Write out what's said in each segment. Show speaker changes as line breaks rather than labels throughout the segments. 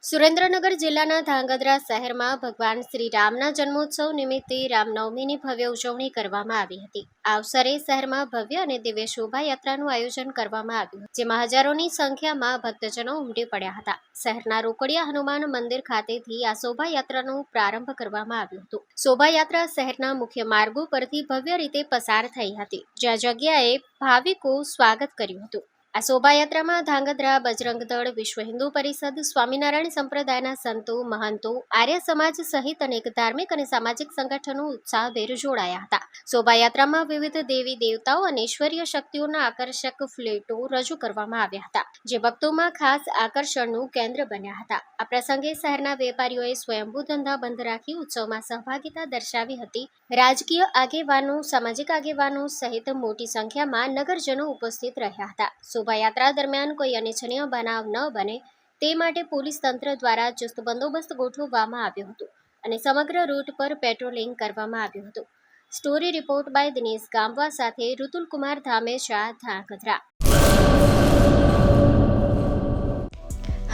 સુરેન્દ્રનગર જિલ્લાના ધાંગધ્રા શહેરમાં ભગવાન શ્રી રામના જન્મોત્સવ નિમિત્તે રામનવમીની ભવ્ય ઉજવણી કરવામાં આવી હતી. આ અવસરે શહેરમાં ભવ્ય અને દિવ્ય શોભાયાત્રાનું આયોજન કરવામાં આવ્યું, જેમાં હજારોની સંખ્યામાં ભક્તજનો ઉમટી પડ્યા હતા. શહેરના રોકડિયા હનુમાન મંદિર ખાતેથી આ શોભાયાત્રાનો પ્રારંભ કરવામાં આવ્યો હતો. શોભાયાત્રા શહેરના મુખ્ય માર્ગો પરથી ભવ્ય રીતે પસાર થઈ હતી, જ્યાં જગ્યાએ ભાવિકો સ્વાગત કર્યું હતું. આ શોભાયાત્રામાં ધાંગધ્રા બજરંગ દળ, વિશ્વ હિન્દુ પરિષદ, સ્વામિનારાયણ સંપ્રદાયના સંતો, મહંતો, આર્ય સમાજ સહિત અનેક ધાર્મિક અને સામાજિક સંગઠનો ઉત્સાહભેર જોડાયા હતા. શોભાયાત્રામાં વિવિધ દેવી દેવતાઓ અને ઈશ્વરીય શક્તિઓના આકર્ષક ફ્લેટો રજૂ કરવામાં આવ્યા હતા, જે ભક્તોમાં ખાસ આકર્ષણનું કેન્દ્ર બન્યા હતા. આ પ્રસંગે શહેરના વેપારીઓએ સ્વયંભૂ ધંધા બંધ રાખી ઉત્સવમાં સહભાગિતા દર્શાવી હતી. રાજકીય આગેવાનો, સામાજિક આગેવાનો સહિત મોટી સંખ્યામાં નગરજનો ઉપસ્થિત રહ્યા હતા. શોભાયાત્રા દરમિયાન કોઈ અનિચ્છનીય બનાવ ન બને તે માટે પોલીસ તંત્ર દ્વારા ચુસ્ત બંદોબસ્ત ગોઠવવામાં આવ્યો હતો અને સમગ્ર રૂટ પર પેટ્રોલિંગ કરવામાં આવ્યું હતું. સ્ટોરી રિપોર્ટ બાય દિનેશ ગામવા સાથે ઋતુલ કુમાર ધામેચા, ધાંગધ્રા.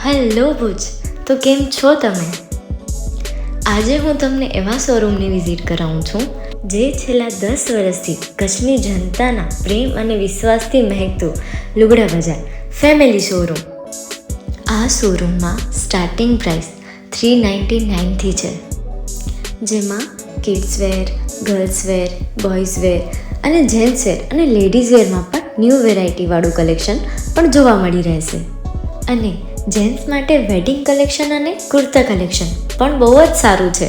હેલો ભુજ, તો કેમ છો તમે? આજે હું તમને એવા શોરૂમની વિઝિટ કરાવું છું જે છેલ્લા 10 વર્ષથી કચ્છની જનતાના પ્રેમ અને વિશ્વાસથી મહેકતું લુગડા બજાર ફેમિલી શોરૂમ. આ શોરૂમમાં સ્ટાર્ટિંગ પ્રાઇસ 399થી છે, જેમાં kids wear, girls wear, boys wear અને જેન્ટ્સ વેર અને લેડીઝ વેરમાં પણ ન્યૂ વેરાયટીવાળું કલેક્શન પણ જોવા મળી રહેશે. અને જેન્ટ્સ માટે વેડિંગ કલેક્શન અને કુર્તા કલેક્શન પણ બહુ જ સારું છે.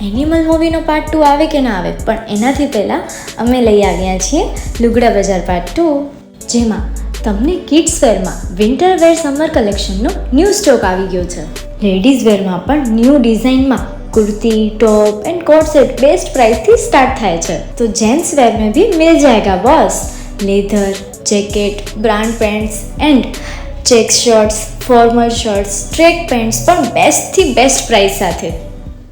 એનિમલ મૂવીનો પાર્ટ 2 આવે કે ના આવે, પણ એનાથી પહેલાં અમે લઈ આવ્યા છીએ લુગડા બજાર પાર્ટ 2, જેમાં તમને કિડ્સ વેરમાં વિન્ટર વેર સમર કલેક્શનનો ન્યૂ સ્ટોક આવી ગયો છે. લેડીઝ વેરમાં પણ ન્યૂ ડિઝાઇનમાં kurti, top and coat set best price थी स्टार्ट थाय छे. तो जेंट्स वेर में भी मिल जाएगा boss. Leather, jacket, brand pants and check shirts, formal shirts, track pants पर बेस्ट थी बेस्ट प्राइस साथे.